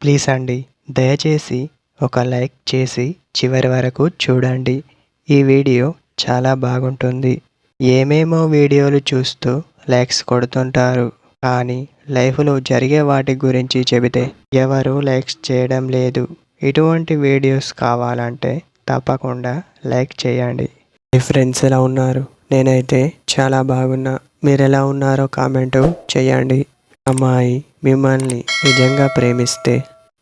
Please అండి, దయచేసి ఒక లైక్ చేసి చివరి వరకు చూడండి. ఈ వీడియో చాలా బాగుంటుంది. ఏమేమో వీడియోలు చూస్తూ లైక్స్ కొడుతుంటారు, కానీ లైఫ్లో జరిగే వాటి గురించి చెబితే ఎవరు లైక్స్ చేయడం లేదు. ఇటువంటి వీడియోస్ కావాలంటే తప్పకుండా లైక్ చేయండి. మీ ఫ్రెండ్స్ ఎలా ఉన్నారు? నేనైతే చాలా బాగున్నా. మీరు ఎలా ఉన్నారో కామెంటు చేయండి. అమ్మాయి మిమ్మల్ని నిజంగా ప్రేమిస్తే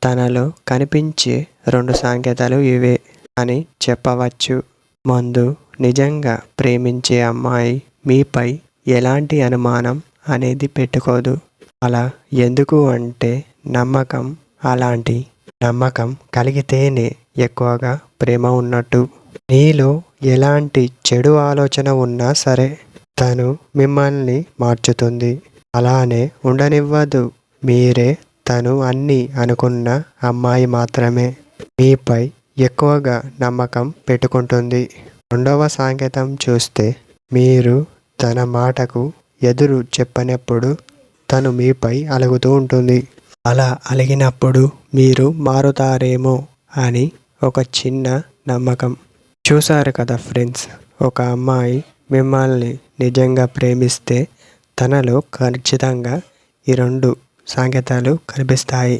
తనలో కనిపించే 2 సంకేతాలు ఇవే అని చెప్పవచ్చు. ముందు, నిజంగా ప్రేమించే అమ్మాయి మీపై ఎలాంటి అనుమానం అనేది పెట్టుకోదు. అలా ఎందుకు అంటే నమ్మకం. అలాంటి నమ్మకం కలిగితేనే ఎక్కువగా ప్రేమ ఉన్నట్టు. నీలో ఎలాంటి చెడు ఆలోచన ఉన్నా సరే తను మిమ్మల్ని మార్చుతుంది. అలానే ఉండనివ్వదు. మీరే తను అన్నీ అనుకున్న అమ్మాయి మాత్రమే మీపై ఎక్కువగా నమ్మకం పెట్టుకుంటుంది. రెండవ సంకేతం చూస్తే, మీరు తన మాటకు ఎదురు చెప్పనప్పుడు తను మీపై అలుగుతూ ఉంటుంది. అలా అలిగినప్పుడు మీరు మారుతారేమో అని ఒక చిన్న నమ్మకం. చూసారు కదా ఫ్రెండ్స్, ఒక అమ్మాయి మిమ్మల్ని నిజంగా ప్రేమిస్తే తనలో ఖచ్చితంగా ఈ 2 సంకేతాలు కనిపిస్తాయి.